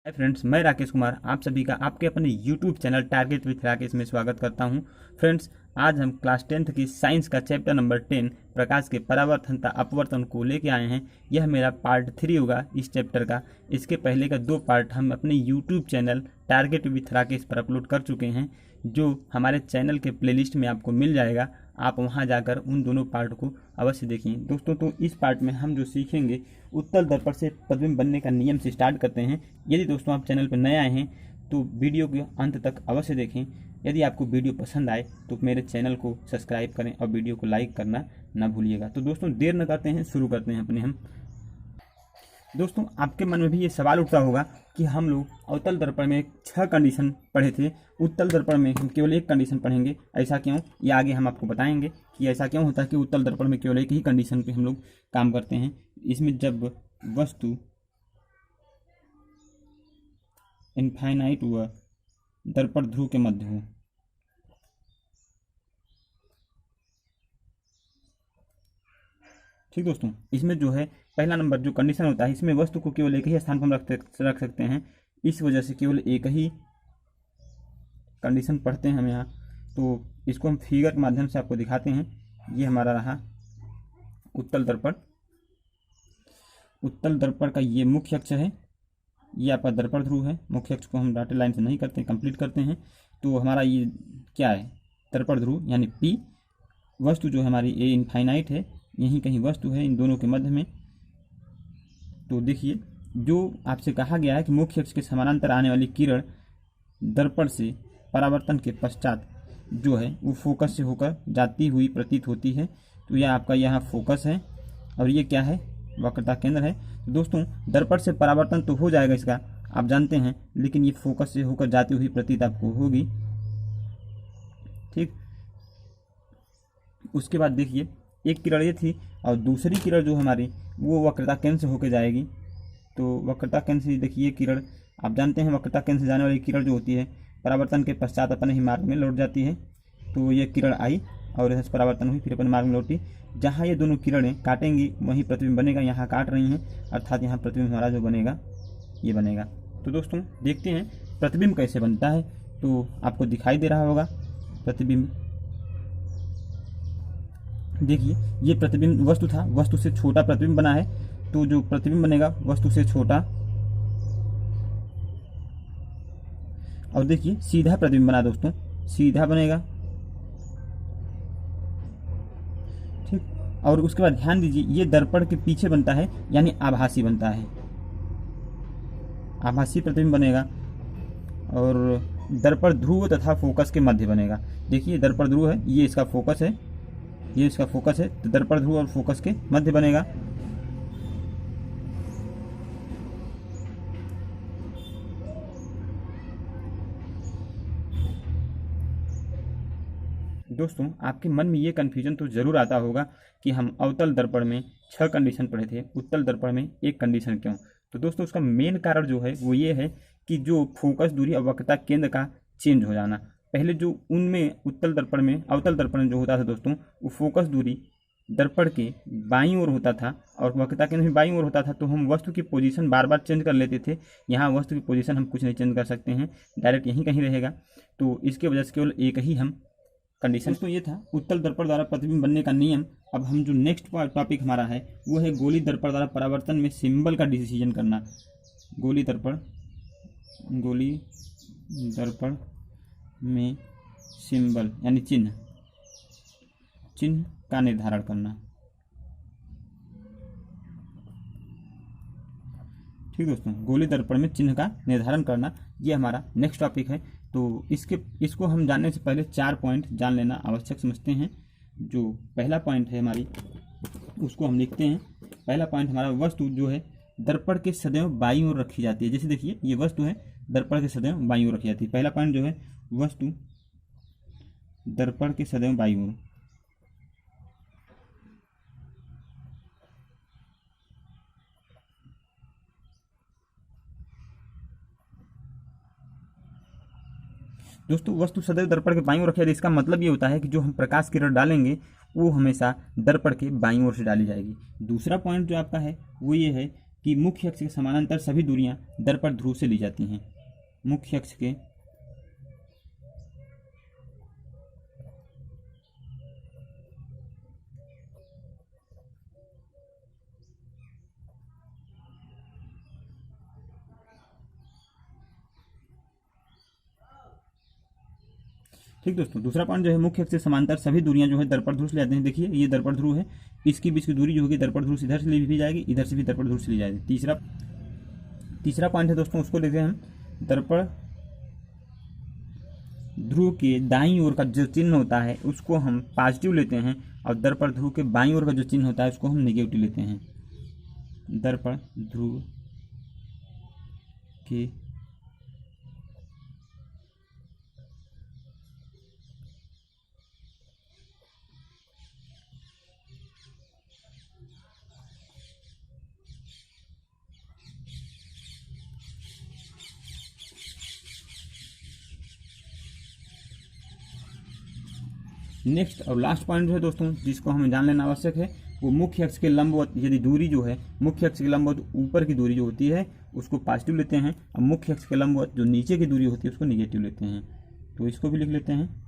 Hi friends, मैं राकेश कुमार आप सभी का आपके अपने YouTube channel target with Rakesh में स्वागत करता हूं। फ्रेंड्स, आज हम क्लास 10th की साइंस का चैप्टर नंबर 10 प्रकाश के परावर्तन तथा अपवर्तन को लेके आए हैं। यह मेरा पार्ट 3 होगा इस चैप्टर का। इसके पहले का 2 पार्ट हम अपने YouTube channel target with Rakesh पर अपलोड कर चुके हैं, जो हमारे चैनल के प्लेलिस्ट में आपको मिल जाएगा। आप वहां जाकर उन दोनों पार्ट को अवश्य देखें दोस्तों। तो इस पार्ट में हम जो सीखेंगे, उत्तल दर्पण से प्रतिबिंब बनने का नियम से स्टार्ट करते हैं। यदि दोस्तों आप चैनल पर नए आए हैं तो वीडियो के अंत तक अवश्य देखें। यदि आपको वीडियो पसंद आए तो मेरे चैनल को सब्सक्राइब करें और वीडियो को लाइक करना ना भूलिएगा। तो दोस्तों देर न करते हैं, शुरू करते हैं अपने हम। दोस्तों, आपके मन में भी ये सवाल उठता होगा कि हम लोग अवतल दर्पण में 6 कंडीशन पढ़े थे, उत्तल दर्पण में हम केवल 1 कंडीशन पढ़ेंगे, ऐसा क्यों? ये आगे हम आपको बताएंगे कि ऐसा क्यों होता है कि उत्तल दर्पण में केवल एक ही कंडीशन पे हम लोग काम करते हैं। इसमें जब वस्तु इनफाइनाइट व दर्पण ध्रुव के मध्य हो। ठीक दोस्तों, इसमें जो है पहला नंबर जो कंडीशन होता है, इसमें वस्तु को केवल एक ही स्थान पर हम रख सकते हैं। इस वजह से केवल एक ही कंडीशन पढ़ते हैं हम यहाँ। तो इसको हम फिगर के माध्यम से आपको दिखाते हैं। ये हमारा रहा उत्तल दर्पण। उत्तल दर्पण का ये मुख्य अक्ष है, ये आपका दर्पण ध्रुव है। मुख्य अक्ष को हम डॉटेड लाइन से नहीं करते, कंप्लीट करते हैं। तो हमारा ये क्या है? दर्पण ध्रुव यानी पी। वस्तु जो हमारी ए इनफाइनाइट है, यहीं कहीं वस्तु है इन दोनों के मध्य में। तो देखिए, जो आपसे कहा गया है कि मुख्य अक्ष के समानांतर आने वाली किरण दर्पण से परावर्तन के पश्चात जो है वो फोकस से होकर जाती हुई प्रतीत होती है। तो यह आपका यहाँ फोकस है और ये क्या है? वक्रता केंद्र है। तो दोस्तों, दर्पण से परावर्तन तो हो जाएगा इसका, आप जानते हैं, लेकिन ये फोकस से होकर जाती हुई प्रतीत आपको होगी। ठीक, उसके बाद देखिए, एक किरण ये थी और दूसरी किरण जो हमारी वो वक्रता केंद्र से होकर जाएगी। तो वक्रता केंद्र से देखिए किरण, आप जानते हैं वक्रता केंद्र से जाने वाली किरण जो होती है परावर्तन के पश्चात अपने ही मार्ग में लौट जाती है। तो ये किरण आई और यहाँ से परावर्तन हुई, फिर अपने मार्ग में लौटी। जहाँ ये दोनों किरणें काटेंगी वहीं प्रतिबिंब बनेगा। यहाँ काट रही हैं, अर्थात यहाँ प्रतिबिंब हमारा जो बनेगा ये बनेगा। तो दोस्तों देखते हैं प्रतिबिंब कैसे बनता है। तो आपको दिखाई दे रहा होगा प्रतिबिंब। देखिए, ये प्रतिबिंब वस्तु था, वस्तु से छोटा प्रतिबिंब बना है। तो जो प्रतिबिंब बनेगा वस्तु से छोटा, और देखिए सीधा प्रतिबिंब बना दोस्तों, सीधा बनेगा। ठीक, और उसके बाद ध्यान दीजिए, ये दर्पण के पीछे बनता है यानी आभासी बनता है, आभासी प्रतिबिंब बनेगा। और दर्पण ध्रुव तथा फोकस के मध्य बनेगा। देखिए दर्पण ध्रुव है, ये इसका फोकस है, ये इसका फोकस है। तो दर्पण ध्रुव और फोकस के मध्य बनेगा। दोस्तों, आपके मन में ये कन्फ्यूजन तो जरूर आता होगा कि हम अवतल दर्पण में 6 कंडीशन पढ़े थे, उत्तल दर्पण में 1 कंडीशन क्यों? तो दोस्तों उसका मेन कारण जो है वो ये है कि जो फोकस दूरी और वक्रता केंद्र का चेंज हो जाना। पहले जो उनमें उत्तल दर्पण में, अवतल दर्पण में जो होता था दोस्तों, वो फोकस दूरी दर्पण के बाईं ओर होता था और वक्रता केंद्र भी बाईं ओर होता था। तो हम वस्तु की पोजीशन बार बार चेंज कर लेते थे। यहाँ वस्तु की पोजीशन हम कुछ नहीं चेंज कर सकते हैं, डायरेक्ट यहीं कहीं रहेगा। तो इसके वजह से केवल एक ही हम कंडीशन। तो ये था उत्तल दर्पण द्वारा प्रतिबिंब बनने का नियम। अब हम जो नेक्स्ट टॉपिक हमारा है वो है गोली दर्पण द्वारा परावर्तन में सिंबल का डिसीजन करना। गोली दर्पण में सिंबल यानी चिन्ह का निर्धारण करना। ठीक दोस्तों, गोली दर्पण में चिन्ह का निर्धारण करना, ये हमारा नेक्स्ट टॉपिक है। तो इसको हम जानने से पहले 4 पॉइंट जान लेना आवश्यक समझते हैं। जो पहला पॉइंट है हमारी, उसको हम लिखते हैं। पहला पॉइंट हमारा, वस्तु जो है दर्पण के सदैव बाईं ओर रखी जाती है। जैसे देखिए, ये वस्तु है दर्पण के सदैव बाईं ओर रखी जाती है। पहला पॉइंट जो है, वस्तु दर्पण के सदैव बाईं ओर। दोस्तों, वस्तु सदैव दर्पण के बाईं ओर रखी जाती है, इसका मतलब ये होता है कि जो हम प्रकाश किरण डालेंगे वो हमेशा दर्पण के बाईं ओर से डाली जाएगी। दूसरा पॉइंट जो आपका है वो ये है कि मुख्य अक्ष के समानांतर सभी दूरियां दर्पण ध्रुव से ली जाती हैं। मुख्य अक्ष के ठीक दोस्तों, दूसरा पॉइंट जो है मुख्य अक्ष से समांतर सभी दूरियां जो है दर्पण ध्रुव से ले जाते हैं। देखिए ये दर्पण ध्रुव है, इसकी बीच की दूरी जो होगी दर्पण ध्रुव से इधर से ली भी जाएगी, इधर से भी दर्पण ध्रुव से ली जाएगी। तीसरा पॉइंट है दोस्तों, उसको लेते हैं हम दर्पण ध्रुव के दाईं ओर का जो चिन्ह होता है उसको हम पॉजिटिव लेते हैं और दर्पण ध्रुव के बाईं ओर का जो चिन्ह होता है उसको हम नेगेटिव लेते हैं। दर्पण ध्रुव के नेक्स्ट और लास्ट पॉइंट जो है दोस्तों जिसको हमें जान लेना आवश्यक है वो मुख्य अक्ष के लंबवत, यदि दूरी जो है मुख्य अक्ष के लंबवत ऊपर की दूरी जो होती है उसको पॉजिटिव लेते हैं और मुख्य अक्ष के लंबवत जो नीचे की दूरी होती है उसको निगेटिव लेते हैं। तो इसको भी लिख लेते हैं।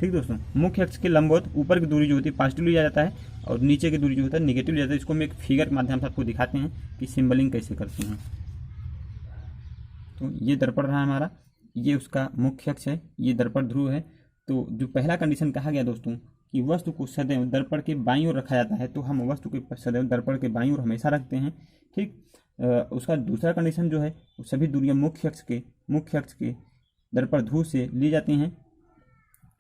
ठीक दोस्तों, मुख्य अक्ष के लंबवत ऊपर की दूरी जो होती है पॉजिटिव लिया जाता है और नीचे की दूरी जो होता है निगेटिव लिया जाता है। इसको हम एक फिगर के माध्यम से आपको दिखाते हैं कि सिंबलिंग कैसे करते हैं। तो ये दर्पण रहा हमारा, ये उसका मुख्य अक्ष है, ये दर्पण ध्रुव है। तो जो पहला कंडीशन कहा गया दोस्तों कि वस्तु को सदैव दर्पण के बाईं ओर रखा जाता है, तो हम वस्तु के सदैव दर्पण के बाईं ओर हमेशा रखते हैं। ठीक, उसका दूसरा कंडीशन जो है सभी दूरियां मुख्य अक्ष के दर्पण ध्रुव से ली जाती हैं।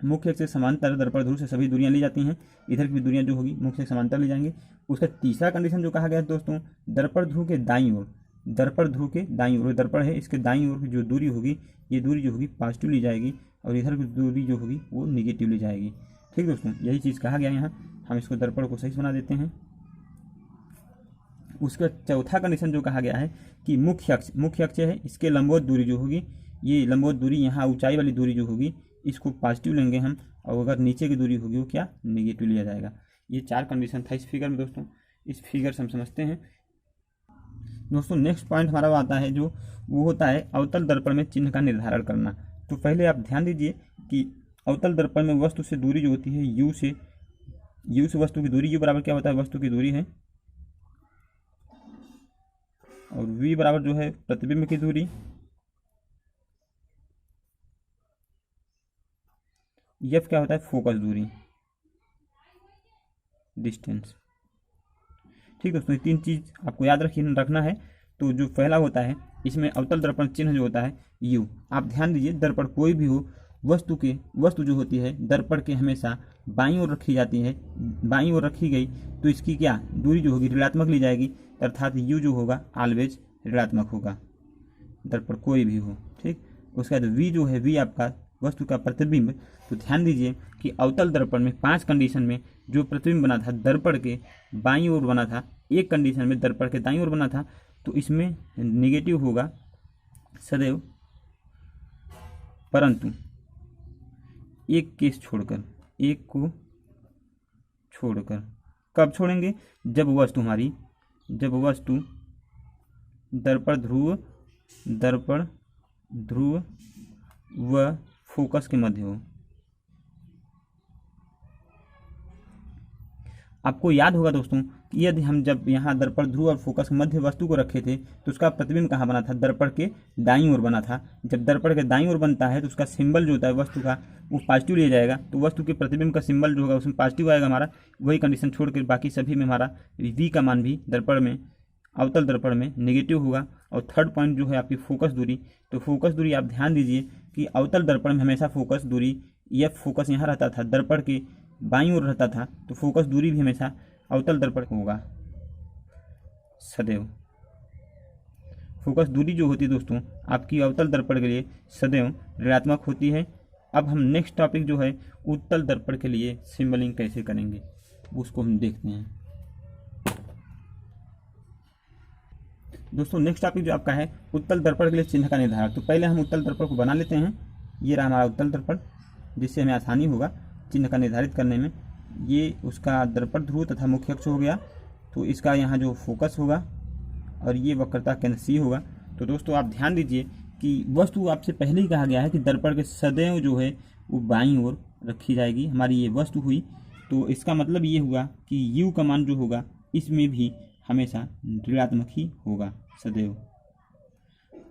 मुख्य अक्ष से समांतर दर्पण ध्रुव से सभी दूरियां ली जाती हैं, इधर की भी दूरियां जो होगी मुख्य से समांतर ली जाएंगी। उसका तीसरा कंडीशन जो कहा गया है दोस्तों, दर्पण ध्रुव के दाईं ओर, दर्पण ध्रुव के दाईं ओर दर्पण है, इसके दाईं ओर की जो दूरी होगी ये दूरी जो होगी पॉजिटिव ली जाएगी और इधर की दूरी जो होगी वो निगेटिव ली जाएगी। ठीक दोस्तों, यही चीज़ कहा गया यहाँ। हम इसको दर्पण को सही बना देते हैं। उसका चौथा कंडीशन जो कहा गया है कि मुख्य अक्ष है, इसके लंबवत दूरी जो होगी, ये लंबवत दूरी यहाँ ऊंचाई वाली दूरी जो होगी इसको पॉजिटिव लेंगे हम, और अगर नीचे की दूरी होगी वो क्या नेगेटिव लिया जाएगा। ये 4 कंडीशन था इस फिगर में दोस्तों। इस फिगर से हम समझते हैं दोस्तों। नेक्स्ट पॉइंट हमारा वो आता है जो वो होता है अवतल दर्पण में चिन्ह का निर्धारण करना। तो पहले आप ध्यान दीजिए कि अवतल दर्पण में वस्तु से दूरी जो होती है यू से वस्तु की दूरी, यू बराबर क्या होता है वस्तु की दूरी है, और वी बराबर जो है प्रतिबिंब की दूरी, एफ क्या होता है फोकस दूरी, डिस्टेंस। ठीक दोस्तों, ये 3 चीज़ आपको याद रखना है। तो जो पहला होता है इसमें अवतल दर्पण चिन्ह जो होता है यू, आप ध्यान दीजिए दर्पण कोई भी हो वस्तु जो होती है दर्पण के हमेशा बाईं ओर रखी जाती है। बाईं ओर रखी गई तो इसकी क्या दूरी जो होगी ऋणात्मक ली जाएगी, अर्थात यू जो होगा ऑलवेज ऋणात्मक होगा, दर्पण कोई भी हो। ठीक, उसके बाद वी जो है वी आपका वस्तु का प्रतिबिंब। तो ध्यान दीजिए कि अवतल दर्पण में 5 कंडीशन में जो प्रतिबिंब बना था दर्पण के बाईं ओर बना था, एक कंडीशन में दर्पण के दाईं ओर बना था, तो इसमें नेगेटिव होगा सदैव, परंतु एक केस छोड़कर, एक को छोड़कर। कब छोड़ेंगे? जब वस्तु दर्पण ध्रुव व फोकस के मध्य हो। आपको याद होगा दोस्तों कि यदि हम जब यहाँ दर्पण ध्रुव और फोकस के मध्य वस्तु को रखे थे तो उसका प्रतिबिंब कहाँ बना था? दर्पण के दाईं ओर बना था। जब दर्पण के दाईं ओर बनता है तो उसका सिंबल जो होता है वस्तु का वो पॉजिटिव लिया जाएगा, तो वस्तु के प्रतिबिंब का सिंबल जो होगा उसमें पॉजिटिव आएगा हमारा। वही कंडीशन छोड़कर बाकी सभी में हमारा वी का मान भी दर्पण में अवतल दर्पण में नेगेटिव होगा। और थर्ड पॉइंट जो है आपकी फोकस दूरी। तो फोकस दूरी आप ध्यान दीजिए कि अवतल दर्पण में हमेशा फोकस दूरी एफ फोकस यहाँ रहता था, दर्पण के बाईं ओर रहता था, तो फोकस दूरी भी हमेशा अवतल दर्पण होगा सदैव। फोकस दूरी जो होती है दोस्तों आपकी अवतल दर्पण के लिए सदैव ऋणात्मक होती है, अब हम नेक्स्ट टॉपिक जो है उत्तल दर्पण के लिए सिंबलिंग कैसे करेंगे उसको हम देखते हैं। दोस्तों नेक्स्ट टॉपिक जो आपका है उत्तल दर्पण के लिए चिन्ह का निर्धारण। तो पहले हम उत्तल दर्पण को बना लेते हैं। ये रहा हमारा उत्तल दर्पण, जिससे हमें आसानी होगा चिन्ह का निर्धारित करने में। ये उसका दर्पण ध्रुव तथा मुख्य अक्ष हो गया, तो इसका यहाँ जो फोकस होगा और ये वक्रता केंद्र सी होगा। तो दोस्तों आप ध्यान दीजिए कि वस्तु आपसे पहले ही कहा गया है कि दर्पण के सदैव जो है वो बाईं ओर रखी जाएगी। हमारी ये वस्तु हुई, तो इसका मतलब ये हुआ कि u का मान जो होगा इसमें भी हमेशा ऋणात्मक ही होगा सदैव।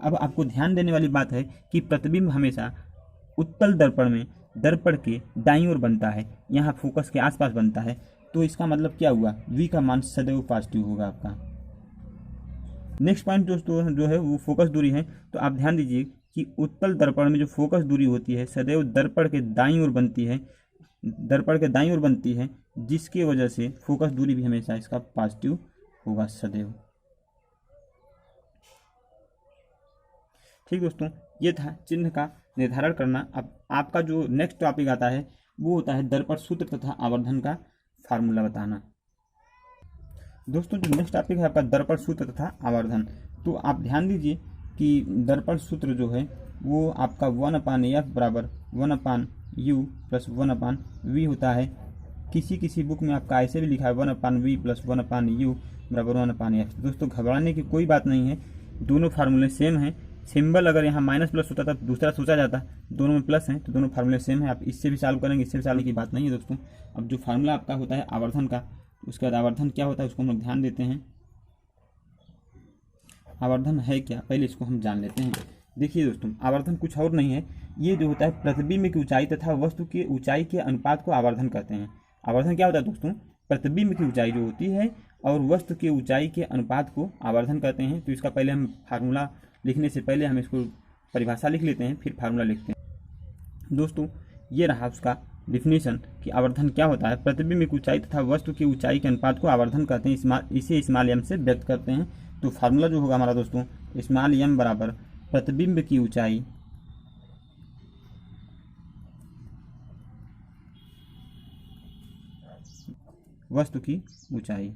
अब आपको ध्यान देने वाली बात है कि प्रतिबिंब हमेशा उत्तल दर्पण में दर्पण के दाईं ओर बनता है, यहाँ फोकस के आसपास बनता है। तो इसका मतलब क्या हुआ, v का मान सदैव पॉजिटिव होगा आपका। नेक्स्ट पॉइंट दोस्तों जो है वो फोकस दूरी है। तो आप ध्यान दीजिए कि उत्तल दर्पण में जो फोकस दूरी होती है सदैव दर्पण के दाईं ओर बनती है, दर्पण के दाईं ओर बनती है, जिसकी वजह से फोकस दूरी भी हमेशा इसका पॉजिटिव होगा सदैव। ठीक दोस्तों, ये था चिन्ह का निर्धारण करना। अब आपका जो नेक्स्ट टॉपिक आता है वो होता है दर्पण सूत्र तथा आवर्धन का फार्मूला बताना। दोस्तों जो नेक्स्ट टॉपिक है आपका दर्पण सूत्र तथा आवर्धन। तो आप ध्यान दीजिए कि दर्पण सूत्र जो है वो आपका 1/f बराबर 1/u प्लस 1/v होता है। किसी किसी बुक में आपका ऐसे भी लिखा है 1/v प्लस 1/u बराबर 1/f। दोस्तों घबराने की कोई बात नहीं है, दोनों फार्मूले सेम हैं। सिंबल अगर यहाँ माइनस प्लस होता था तो दूसरा सोचा जाता, दोनों में प्लस हैं तो दोनों फार्मूले सेम है। आप इससे भी सॉल्व करेंगे, इससे भी सॉल्व की बात नहीं है दोस्तों। अब जो फार्मूला आपका होता है आवर्धन का, उसके बाद आवर्धन क्या होता है उसको हम लोग ध्यान देते हैं। आवर्धन है क्या, पहले इसको हम जान लेते हैं। देखिए दोस्तों, आवर्धन कुछ और नहीं है, ये जो होता है प्रतिबिंब की ऊंचाई तथा वस्तु की ऊंचाई के अनुपात को आवर्धन कहते हैं। आवर्धन क्या होता है दोस्तों, प्रतिबिंब की ऊंचाई जो होती है और वस्तु की ऊंचाई के अनुपात को आवर्धन कहते हैं। तो इसका पहले हम फार्मूला लिखने से पहले हम इसको परिभाषा लिख लेते हैं, फिर फार्मूला लिखते हैं। दोस्तों ये रहा उसका डिफिनीशन कि आवर्धन क्या होता है। प्रतिबिंब की ऊंचाई तथा वस्तु की ऊंचाई के अनुपात को आवर्धन कहते हैं, इसे स्मॉल m से व्यक्त करते हैं। तो फार्मूला जो होगा हमारा दोस्तों स्मॉल m बराबर प्रतिबिंब की ऊंचाई वस्तु की ऊंचाई।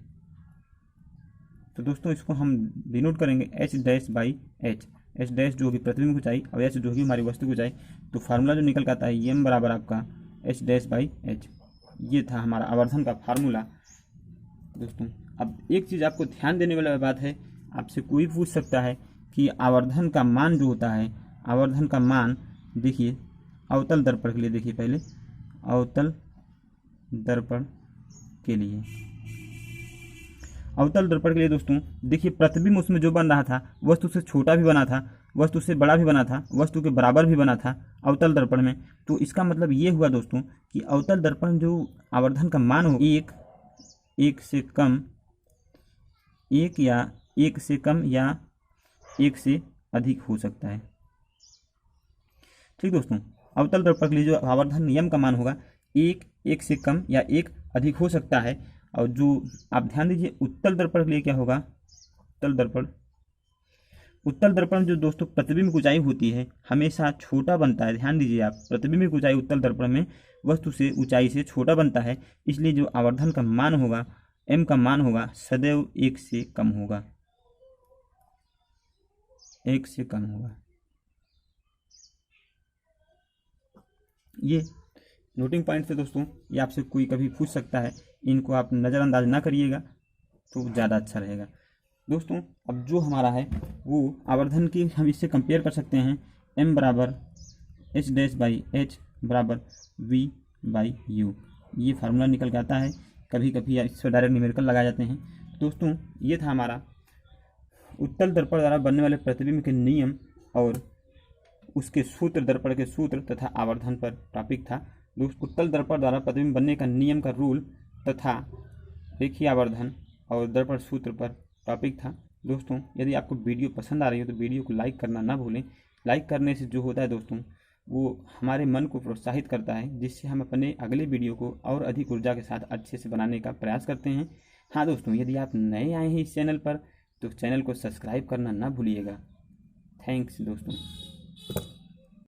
तो दोस्तों इसको हम डिनोट करेंगे h dash by h, h dash जो होगी प्रतिबिंब की ऊंचाई और h जो होगी हमारी वस्तु की ऊंचाई। तो फार्मूला जो निकल कर आता है m बराबर आपका h डैश बाई h। ये था हमारा आवर्धन का फार्मूला। दोस्तों अब एक चीज़ आपको ध्यान देने वाली बात है, आपसे कोई पूछ सकता है कि आवर्धन का मान जो होता है, आवर्धन का मान देखिए अवतल दर्पण के लिए, देखिए पहले अवतल दर्पण के लिए, अवतल दर्पण के लिए दोस्तों देखिए प्रतिबिंब उसमें जो बन रहा था वस्तु से छोटा भी बना था, वस्तु से बड़ा भी बना था, वस्तु के बराबर भी बना था अवतल दर्पण में। तो इसका मतलब ये हुआ दोस्तों कि अवतल दर्पण जो आवर्धन का मान हो एक से कम, एक या एक से कम या एक से अधिक हो सकता है। ठीक दोस्तों, अवतल दर्पण के लिए जो आवर्धन नियम का मान होगा एक से कम या एक अधिक हो सकता है। और जो आप ध्यान दीजिए उत्तल दर्पण के लिए क्या होगा, उत्तल दर्पण जो दोस्तों प्रतिबिंब की ऊंचाई होती है हमेशा छोटा बनता है। ध्यान दीजिए आप, प्रतिबिंब की ऊंचाई उत्तल दर्पण में वस्तु से ऊंचाई से छोटा बनता है, इसलिए जो आवर्धन का मान होगा m का मान होगा सदैव एक से कम होगा, एक से कम होगा। ये नोटिंग पॉइंट है दोस्तों, ये आपसे कोई कभी पूछ सकता है, इनको आप नज़रअंदाज ना करिएगा तो ज़्यादा अच्छा रहेगा। दोस्तों अब जो हमारा है वो आवर्धन की हम इससे कंपेयर कर सकते हैं, m बराबर h डैश बाई h बराबर v बाई u। ये फार्मूला निकल के आता है, कभी कभी इस पर डायरेक्ट न्यूमेरिकल लगाए जाते हैं। दोस्तों ये था हमारा उत्तल दर्पण द्वारा बनने वाले प्रतिबिंब के नियम और उसके सूत्र, दर्पण के सूत्र तथा आवर्धन पर टॉपिक था। दोस्तों उत्तल दर्पण द्वारा प्रतिबिंब बनने का नियम का रूल तथा रेखीय आवर्धन और दर्पण सूत्र पर टॉपिक था। दोस्तों यदि आपको वीडियो पसंद आ रही हो तो वीडियो को लाइक करना ना भूलें। लाइक करने से जो होता है दोस्तों वो हमारे मन को प्रोत्साहित करता है, जिससे हम अपने अगले वीडियो को और अधिक ऊर्जा के साथ अच्छे से बनाने का प्रयास करते हैं। हाँ दोस्तों, यदि आप नए आए हैं इस चैनल पर तो चैनल को सब्सक्राइब करना ना भूलिएगा। थैंक्स दोस्तों।